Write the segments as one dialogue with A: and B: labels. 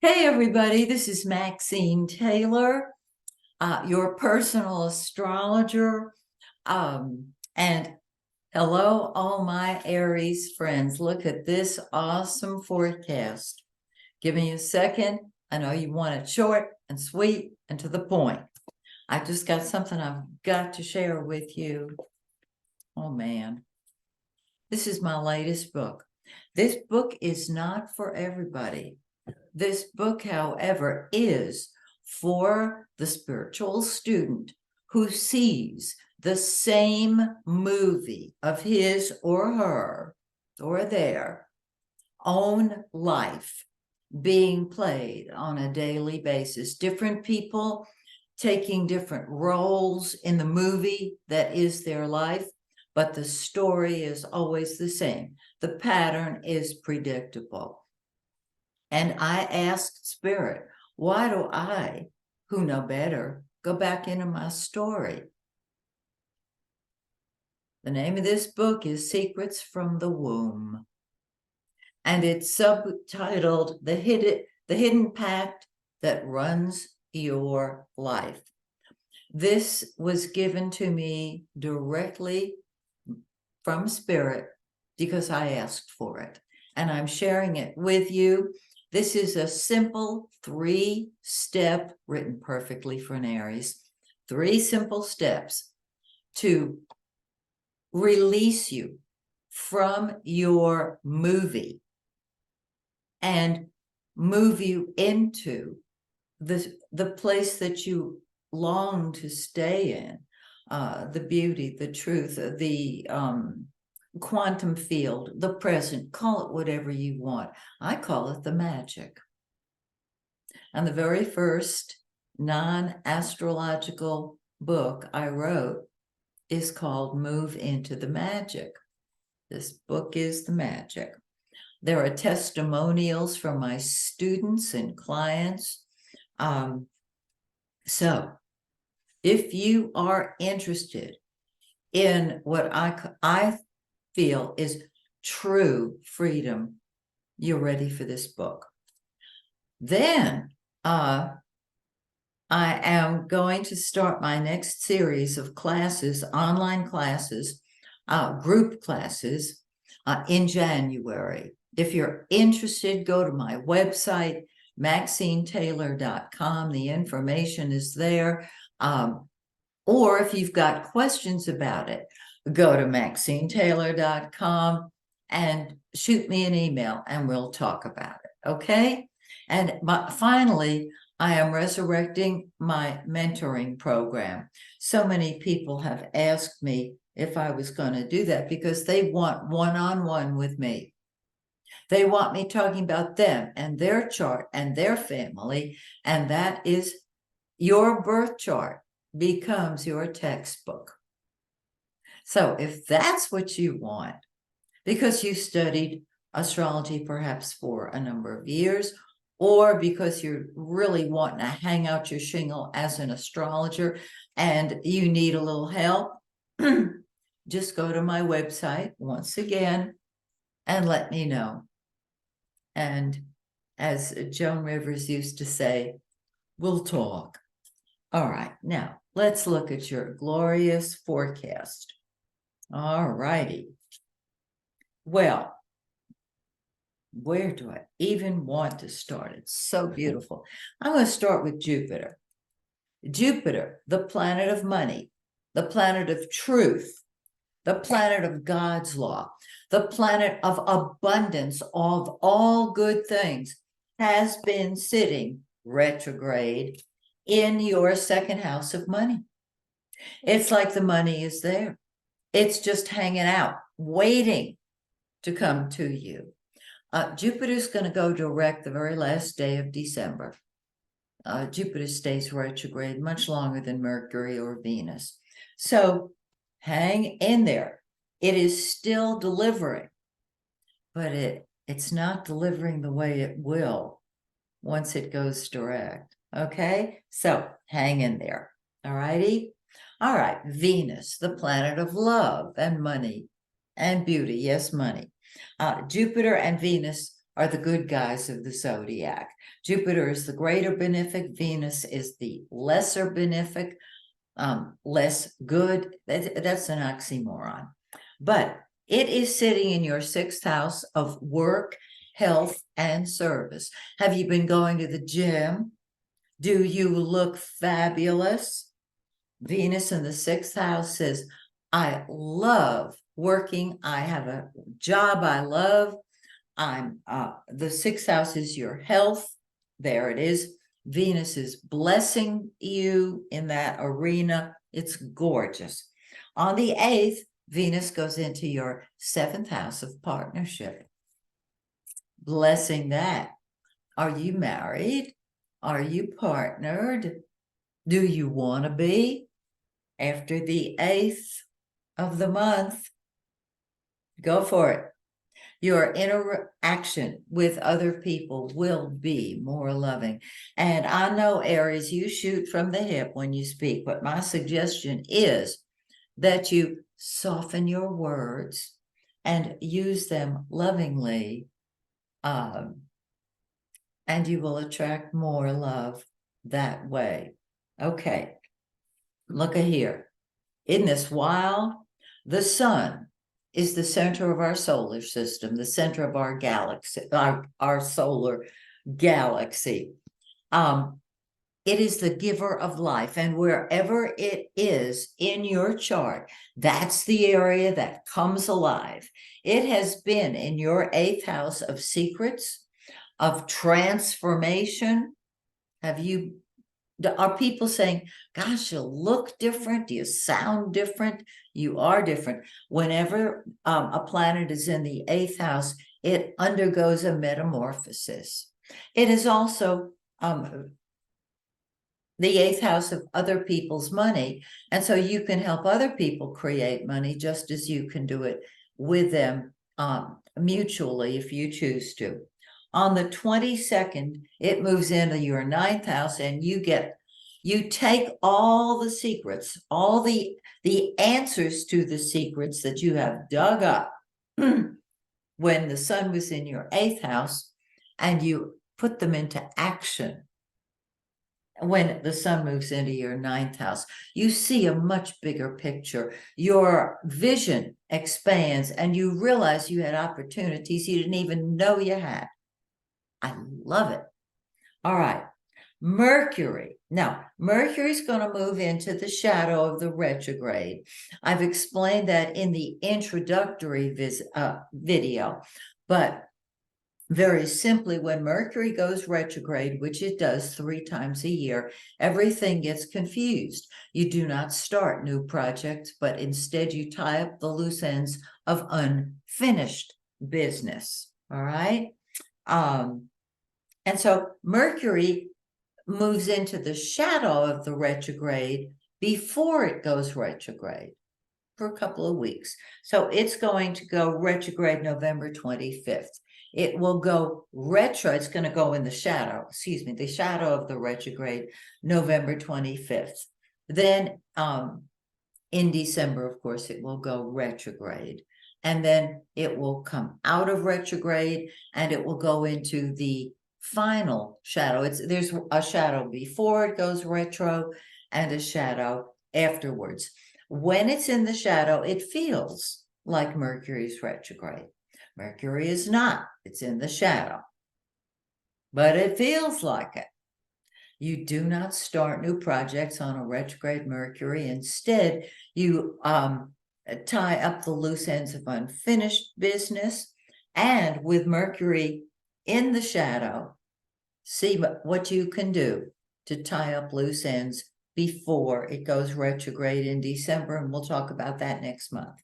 A: Hey, everybody, this is Maxine Taylor, your personal astrologer. And hello, all my Aries friends. Look at this awesome forecast. Give me a second. I know you want it short and sweet and to the point. I just got something I've got to share with you. Oh, man. This is my latest book. This book is not for everybody. This book, however, is for the spiritual student who sees the same movie of his or her or their own life being played on a daily basis. Different people taking different roles in the movie that is their life, but the story is always the same. The pattern is predictable. And I asked Spirit, why do I, who know better, go back into my story? The name of this book is Secrets from the Womb. And it's subtitled The Hidden Pact That Runs Your Life. This was given to me directly from Spirit because I asked for it. And I'm sharing it with you. This is a simple 3-step, written perfectly for an Aries, 3 simple steps to release you from your movie and move you into the place that you long to stay in, the beauty, the truth, the quantum field, the present, call it whatever you want. I call it the magic. And the very first non-astrological book I wrote is called Move into the Magic. This book is the magic. There are testimonials from my students and clients. So if you are interested in what I feel is true freedom, you're ready for this book. Then I am going to start my next series of classes, online classes, group classes, in January. If you're interested, go to my website, MaxineTaylor.com. The information is there. Or if you've got questions about it, go to MaxineTaylor.com and shoot me an email and we'll talk about it. Okay? And finally, I am resurrecting my mentoring program. So many people have asked me if I was going to do that because they want one-on-one with me. They want me talking about them and their chart and their family, and that is your birth chart becomes your textbook. So if that's what you want, because you studied astrology perhaps for a number of years, or because you're really wanting to hang out your shingle as an astrologer and you need a little help, just go to my website once again and let me know. And as Joan Rivers used to say, we'll talk. All right, now let's look at your glorious forecast. All righty. Well, where do I even want to start? It's so beautiful. I'm going to start with Jupiter. Jupiter, the planet of money, the planet of truth, the planet of God's law, the planet of abundance of all good things, has been sitting retrograde in your second house of money. It's like the money is there. It's just hanging out, waiting to come to you. Jupiter's going to go direct the very last day of December. Jupiter stays retrograde much longer than Mercury or Venus. So hang in there. It is still delivering, but it's not delivering the way it will once it goes direct. Okay, so hang in there. All righty. All right, Venus, the planet of love and money and beauty. Yes, money. Jupiter and Venus are the good guys of the zodiac. Jupiter is the greater benefic, Venus is the lesser benefic, less good. That's an oxymoron. But it is sitting in your sixth house of work, health, and service. Have you been going to the gym? Do you look fabulous? Venus in the sixth house says, I love working. I have a job I love. The sixth house is your health. There it is. Venus is blessing you in that arena. It's gorgeous. On the 8th, Venus goes into your seventh house of partnership. Blessing that. Are you married? Are you partnered? Do you want to be? After the 8th of the month, go for it. Your interaction with other people will be more loving. And I know, Aries, you shoot from the hip when you speak, but my suggestion is that you soften your words and use them lovingly, and you will attract more love that way. Okay, look at here. Isn't this wild? The sun is the center of our solar system, the center of our galaxy, our solar galaxy. It is the giver of life, and wherever it is in your chart, that's the area that comes alive. It has been in your 8th house of secrets, of transformation. Are people saying, gosh, you look different, you sound different, you are different? Whenever a planet is in the 8th house, it undergoes a metamorphosis. It is also the 8th house of other people's money, and so you can help other people create money just as you can do it with them mutually if you choose to. On the 22nd, it moves into your 9th house, and you take all the secrets, all the answers to the secrets that you have dug up when the sun was in your 8th house, and you put them into action. When the sun moves into your 9th house, you see a much bigger picture. Your vision expands, and you realize you had opportunities you didn't even know you had. I love it. All right. Mercury. Now, Mercury's going to move into the shadow of the retrograde. I've explained that in the introductory video, but very simply, when Mercury goes retrograde, which it does 3 times a year, everything gets confused. You do not start new projects, but instead you tie up the loose ends of unfinished business. All right. And so Mercury moves into the shadow of the retrograde before it goes retrograde for a couple of weeks. So it's going to go retrograde November 25th. It will go retro. It's going to go in the shadow, the shadow of the retrograde, November 25th. Then in December, of course, it will go retrograde. And then it will come out of retrograde, and it will go into the final shadow. There's a shadow before it goes retro and a shadow afterwards. When it's in the shadow, it feels like Mercury's retrograde. Mercury is not. It's in the shadow. But it feels like it. You do not start new projects on a retrograde Mercury. Instead, you tie up the loose ends of unfinished business. And with Mercury in the shadow, see what you can do to tie up loose ends before it goes retrograde in December. And we'll talk about that next month.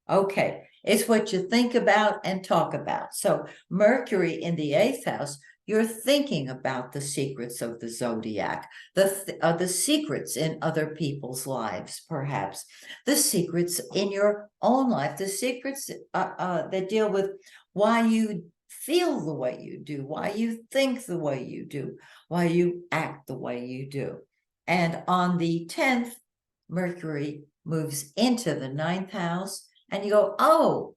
A: Okay, it's what you think about and talk about. So Mercury in the 8th house, you're thinking about the secrets of the zodiac, the secrets in other people's lives, perhaps, the secrets in your own life, the secrets that deal with why you feel the way you do, why you think the way you do, why you act the way you do. And on the 10th, Mercury moves into the 9th house, and you go, oh,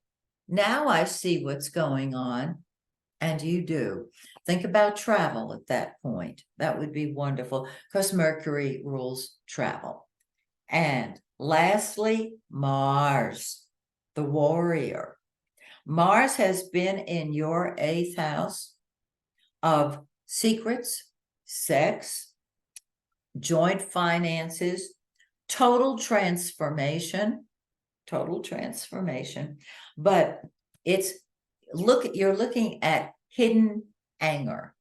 A: now I see what's going on. And you do. Think about travel at that point. That would be wonderful because Mercury rules travel. And lastly, Mars, the warrior. Mars has been in your 8th house of secrets, sex, joint finances, total transformation, but you're looking at hidden anger.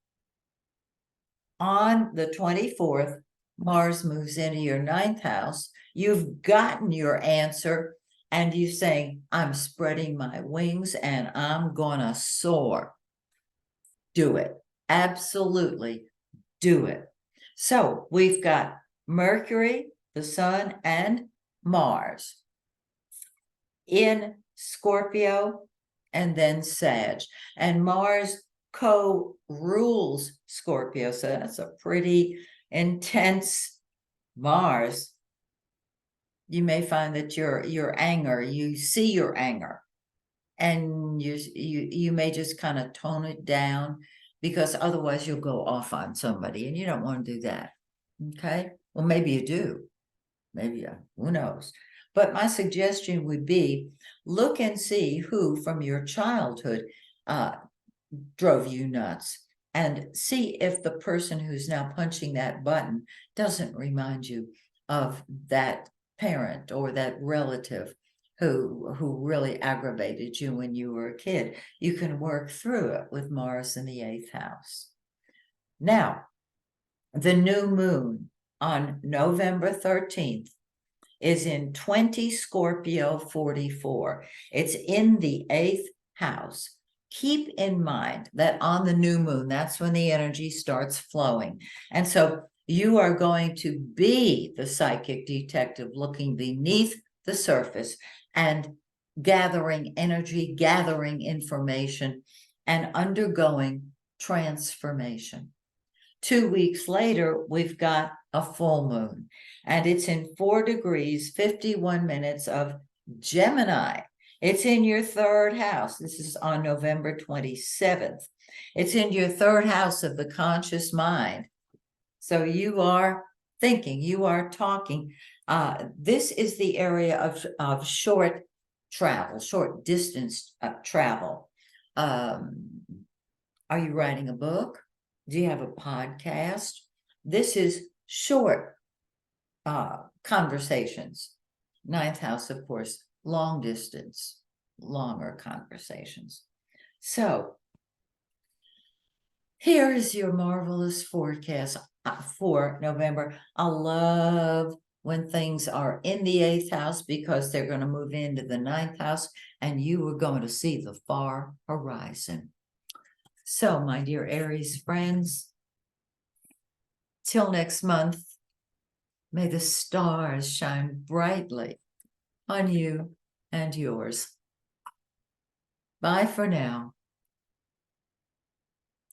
A: On the 24th, Mars moves into your 9th house. You've gotten your answer and you're saying, I'm spreading my wings and I'm gonna soar. Do it. Absolutely do it. So we've got Mercury, the Sun, and Mars in Scorpio and then Sag. And Mars co-rules Scorpio. So that's a pretty intense Mars. You may find that your anger, you see your anger, and you may just kind of tone it down because otherwise you'll go off on somebody and you don't want to do that. Okay. Well, maybe you do. Maybe, who knows? But my suggestion would be look and see who from your childhood drove you nuts and see if the person who's now punching that button doesn't remind you of that parent or that relative who really aggravated you when you were a kid. You can work through it with Mars in the 8th house. Now, the new moon on November 13th is in 20 Scorpio 44. It's in the 8th house. Keep in mind that on the new moon, that's when the energy starts flowing. And so you are going to be the psychic detective looking beneath the surface and gathering energy, gathering information, and undergoing transformation. 2 weeks later, we've got a full moon, and it's in 4 degrees, 51 minutes of Gemini. It's in your 3rd house. This is on November 27th. It's in your 3rd house of the conscious mind. So you are thinking, you are talking. This is the area of short travel, short distance travel. Are you writing a book? Do you have a podcast? This is short conversations. 9th house, of course, long distance, longer conversations. So here is your marvelous forecast for November. I love when things are in the 8th house because they're going to move into the 9th house and you are going to see the far horizon. So, my dear Aries friends, till next month, may the stars shine brightly on you and yours. Bye for now.